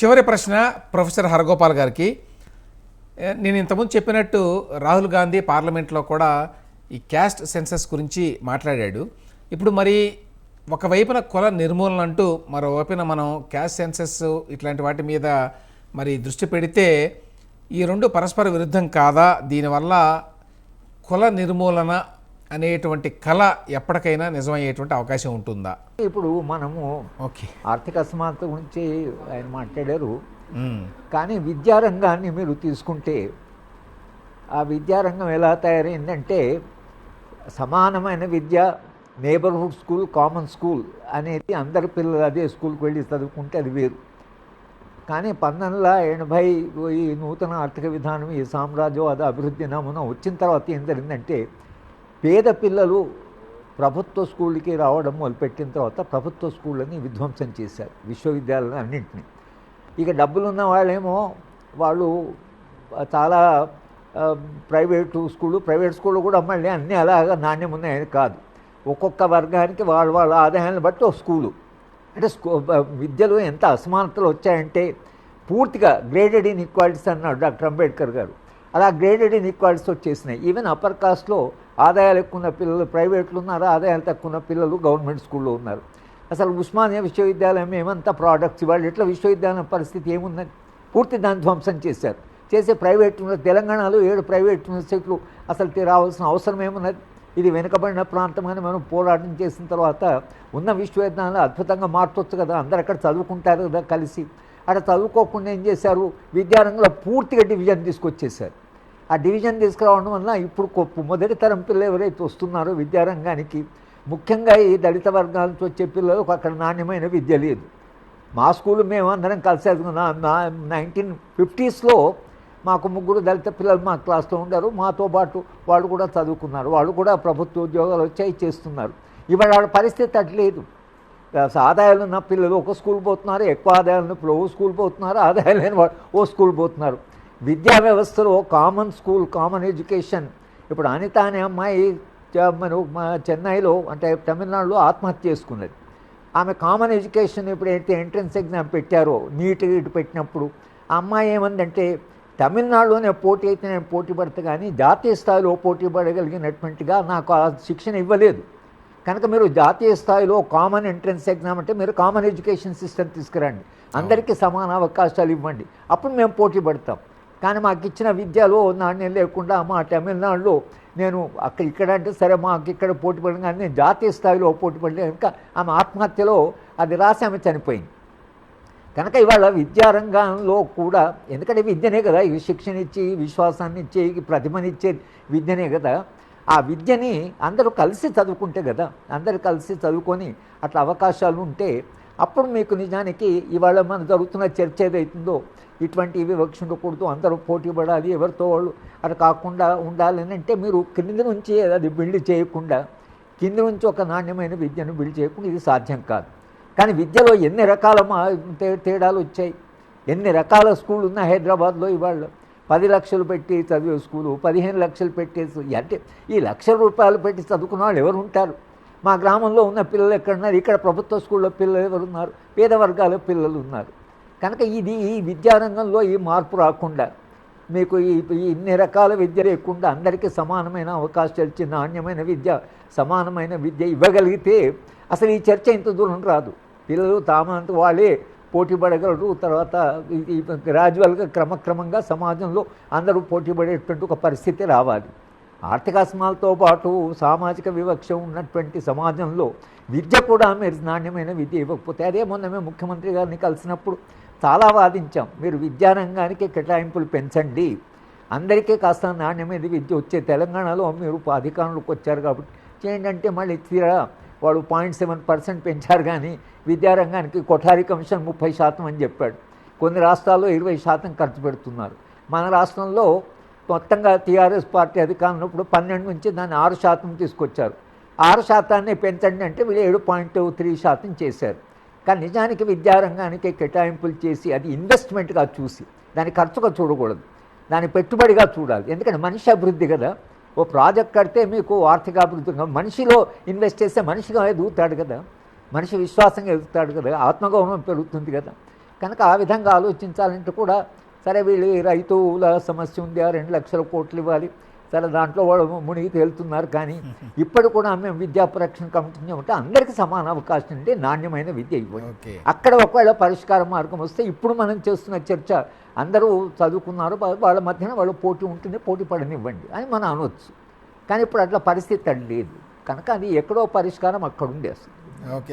చివరి ప్రశ్న ప్రొఫెసర్ హరగోపాల్ గారికి. నేను ఇంతకుముందు చెప్పినట్టు రాహుల్ గాంధీ పార్లమెంట్లో కూడా ఈ క్యాస్ట్ సెన్సస్ గురించి మాట్లాడాడు. ఇప్పుడు మరి ఒకవైపున కుల నిర్మూలన అంటూ మరోవైపున మనం క్యాస్ట్ సెన్సస్ ఇట్లాంటి వాటి మీద మరి దృష్టి పెడితే ఈ రెండు పరస్పర విరుద్ధం కాదా? దీనివల్ల కుల నిర్మూలన అనేటువంటి కళ ఎప్పటికైనా నిజమయ్యేటువంటి అవకాశం ఉంటుందా? ఇప్పుడు మనము ఆర్థిక అసమానత గురించి ఆయన మాట్లాడారు, కానీ విద్యారంగాన్ని మీరు తీసుకుంటే ఆ విద్యారంగం ఎలా తయారైందంటే సమానమైన విద్య, నేబర్హుడ్ స్కూల్, కామన్ స్కూల్ అనేది అందరి పిల్లలు అదే స్కూల్కి వెళ్ళి చదువుకుంటే అది వేరు. కానీ 1980 ఈ నూతన ఆర్థిక విధానం, ఈ సామ్రాజ్యవాద అభివృద్ధి నమూనా వచ్చిన తర్వాత ఏం జరిగిందంటే పేద పిల్లలు ప్రభుత్వ స్కూళ్ళకి రావడం మొదలుపెట్టిన తర్వాత ప్రభుత్వ స్కూళ్ళని విధ్వంసం చేశారు, విశ్వవిద్యాలయాలు అన్నింటినీ. ఇక డబ్బులున్న వాళ్ళేమో వాళ్ళు చాలా ప్రైవేట్ స్కూళ్ళు కూడా మళ్ళీ అన్నీ అలాగా నాణ్యం ఉన్నాయని కాదు, ఒక్కొక్క వర్గానికి వాళ్ళ ఆదాయాన్ని బట్టి ఒక స్కూలు. అంటే విద్యలో ఎంత అసమానతలు వచ్చాయంటే పూర్తిగా గ్రేడెడ్ ఇన్ఈక్వాలిటీస్ అన్నాడు డాక్టర్ అంబేద్కర్ గారు. అలా గ్రేడెడ్ ఇన్ఈక్వాలిటీస్ వచ్చేసినాయి. ఈవెన్ అప్పర్ కాస్ట్లో ఆదాయాలు ఎక్కువ ఉన్న పిల్లలు ప్రైవేట్లు ఉన్నారు, ఆదాయాలు తక్కువ ఉన్న పిల్లలు గవర్నమెంట్ స్కూల్లో ఉన్నారు. అసలు ఉస్మానియా విశ్వవిద్యాలయం ఏమంతా ప్రోడక్ట్స్ ఇవాళ ఎట్లా విశ్వవిద్యాలయం పరిస్థితి ఏముందని పూర్తి దాన్ని ధ్వంసం చేశారు. ప్రైవేట్ తెలంగాణలో 7 ప్రైవేట్ యూనివర్సిటీలు అసలు రావాల్సిన అవసరం ఏమున్నది? ఇది వెనుకబడిన ప్రాంతం అని మనం పోరాటం చేసిన తర్వాత ఉన్న విశ్వవిద్యాలయాలు అద్భుతంగా మార్చొచ్చు కదా, అందరు అక్కడ చదువుకుంటారు కదా కలిసి. అక్కడ చదువుకోకుండా ఏం చేశారు, విద్యారంగంలో పూర్తిగా డివిజన్ తీసుకొచ్చేసారు. ఆ డివిజన్ తీసుకురావడం వల్ల ఇప్పుడు మొదటి తరం పిల్లలు ఎవరైతే వస్తున్నారో విద్యారంగానికి, ముఖ్యంగా ఈ దళిత వర్గాల నుంచి వచ్చే పిల్లలకు అక్కడ నాణ్యమైన విద్య లేదు. మా స్కూల్ మేము అందరం కలిసి 1950s మాకు 3 దళిత పిల్లలు మా క్లాస్లో ఉండారు, మాతో పాటు వాళ్ళు కూడా చదువుకున్నారు, వాళ్ళు కూడా ప్రభుత్వ ఉద్యోగాలు వచ్చాయి చేస్తున్నారు. ఇవాళ వాళ్ళ పరిస్థితి అట్లేదు. ఆదాయాలు ఉన్న పిల్లలు ఒక స్కూల్ పోతున్నారు, ఎక్కువ ఆదాయాలు ఉన్న పిల్లలు ఓ స్కూల్ పోతున్నారు, ఆదాయాలు లేని వాళ్ళు ఓ స్కూల్ పోతున్నారు. విద్యా వ్యవస్థలో కామన్ స్కూల్, కామన్ ఎడ్యుకేషన్. ఇప్పుడు అనిత అనే అమ్మాయి చెన్నైలో అంటే తమిళనాడులో ఆత్మహత్య చేసుకున్నది. ఆమె కామన్ ఎడ్యుకేషన్ ఎప్పుడైతే ఎంట్రన్స్ ఎగ్జామ్ పెట్టారో, నీట్ పెట్టినప్పుడు ఆ అమ్మాయి ఏమందంటే తమిళనాడులోనే పోటీ అయితే నేను పోటీ పడతా, కానీ జాతీయ స్థాయిలో పోటీ పడగలిగినటువంటిగా నాకు ఆ శిక్షణ ఇవ్వలేదు. కనుక మీరు జాతీయ స్థాయిలో కామన్ ఎంట్రన్స్ ఎగ్జామ్ అంటే మీరు కామన్ ఎడ్యుకేషన్ సిస్టమ్ తీసుకురండి, అందరికీ సమాన అవకాశాలు ఇవ్వండి, అప్పుడు మేము పోటీ పడతాం. కానీ మాకు ఇచ్చిన విద్యలో నాణ్యం లేకుండా మా తమిళనాడులో నేను ఇక్కడ అంటే సరే మాకు ఇక్కడ పోటీ పడిన, కానీ నేను జాతీయ స్థాయిలో పోటీ పడలేదు. కనుక ఆమె ఆత్మహత్యలో అది రాసి ఆమె చనిపోయింది. కనుక ఇవాళ విద్యారంగంలో కూడా, ఎందుకంటే విద్యనే కదా ఈ శిక్షణ ఇచ్చి విశ్వాసాన్ని ఇచ్చే ప్రతిభనిచ్చే విద్యనే కదా, ఆ విద్యని అందరూ కలిసి చదువుకుంటే కదా, అందరూ కలిసి చదువుకొని అట్లా అవకాశాలు ఉంటే అప్పుడు మీకు నిజానికి ఇవాళ మన జరుగుతున్న చర్చ ఏదైతుందో ఇటువంటి వివక్ష ఉండకూడదు, అందరూ పోటీ పడాలి, ఎవరితో వాళ్ళు అట్లా కాకుండా ఉండాలి అని అంటే మీరు కింద నుంచి అది బిల్డ్ చేయకుండా, కింద నుంచి ఒక నాణ్యమైన విద్యను బిల్డ్ చేయకుండా ఇది సాధ్యం కాదు. కానీ విద్యలో ఎన్ని రకాల తేడాలు వచ్చాయి, ఎన్ని రకాల స్కూళ్ళు ఉన్నాయి హైదరాబాద్లో. ఇవాళ 10 లక్షలు పెట్టి చదివే స్కూలు, 15 లక్షలు పెట్టేసి, అంటే ఈ ₹1,00,000 పెట్టి చదువుకున్న వాళ్ళు ఎవరు ఉంటారు? మా గ్రామంలో ఉన్న పిల్లలు ఎక్కడున్నారు? ఇక్కడ ప్రభుత్వ స్కూల్లో పిల్లలు ఎవరున్నారు? పేద వర్గాల పిల్లలు ఉన్నారు. కనుక ఈ విద్యారంగంలో ఈ మార్పు రాకుండా, మీకు ఇన్ని రకాల విద్య లేకుండా అందరికీ సమానమైన అవకాశాలు ఇచ్చి నాణ్యమైన విద్య, సమానమైన విద్య ఇవ్వగలిగితే అసలు ఈ చర్చ ఇంత దూరం రాదు. పిల్లలు తామంత వాళ్ళే పోటీ పడగలరు. తర్వాత ఈ గ్రాడ్యువల్గా క్రమక్రమంగా సమాజంలో అందరూ పోటీ పడేటువంటి ఒక పరిస్థితి రావాలి. ఆర్థిక అసమానతతో పాటు సామాజిక వివక్ష ఉన్నటువంటి సమాజంలో విద్య కూడా మీరు నాణ్యమైన విద్య ఇవ్వకపోతే, అదే మొన్న మేము ముఖ్యమంత్రి గారిని కలిసినప్పుడు చాలా వాదించాం, మీరు విద్యారంగానికి కేటాయింపులు పెంచండి, అందరికీ కాస్త నాణ్యమైన విద్య వచ్చే తెలంగాణలో మీరు అధికారంలోకి వచ్చారు కాబట్టి చేయండి అంటే మళ్ళీ తీరా వాడు 0.7% పెంచారు, కానీ విద్యారంగానికి కొఠారి కమిషన్ 30% అని చెప్పాడు. కొన్ని రాష్ట్రాల్లో 20% ఖర్చు పెడుతున్నారు. మన రాష్ట్రంలో మొత్తంగా టీఆర్ఎస్ పార్టీ అధికారం ఉన్నప్పుడు 12 నుంచి దాన్ని 6% తీసుకొచ్చారు. 6% పెంచండి అంటే వీళ్ళు 7.3% చేశారు. కానీ నిజానికి విద్యారంగానికి కేటాయింపులు చేసి అది ఇన్వెస్ట్మెంట్గా చూసి దాన్ని ఖర్చుగా చూడకూడదు, దాన్ని పెట్టుబడిగా చూడాలి. ఎందుకంటే మనిషి అభివృద్ధి కదా, ఓ ప్రాజెక్ట్ కడితే మీకు ఆర్థిక అభివృద్ధి, మనిషిలో ఇన్వెస్ట్ చేస్తే మనిషిగా ఎదుగుతాడు కదా, మనిషి విశ్వాసంగా ఎదుగుతాడు కదా, ఆత్మగౌరవం పెరుగుతుంది కదా. కనుక ఆ విధంగా ఆలోచించాలంటే కూడా సరే వీళ్ళు ఈ రైతుల సమస్య ఉంది, 2 లక్షల కోట్లు ఇవ్వాలి, సరే దాంట్లో వాళ్ళు మునిగి తేలుతున్నారు. కానీ ఇప్పుడు కూడా మేము విద్యా పరిరక్షణ కమిటీ ఉంటే అందరికీ సమాన అవకాశం ఉంటే నాణ్యమైన విద్య ఇవ్వండి. ఓకే. అక్కడ ఒకవేళ పరిష్కార మార్గం వస్తే ఇప్పుడు మనం చేస్తున్న చర్చ అందరూ చదువుకున్నారు, వాళ్ళ మధ్యన వాళ్ళు పోటీ ఉంటుంది, పోటీ పడనివ్వండి అని మనం అనవచ్చు. కానీ ఇప్పుడు అట్లా పరిస్థితి అది లేదు. కనుక అది ఎక్కడో పరిష్కారం అక్కడ ఉండేస్తుంది. ఓకే.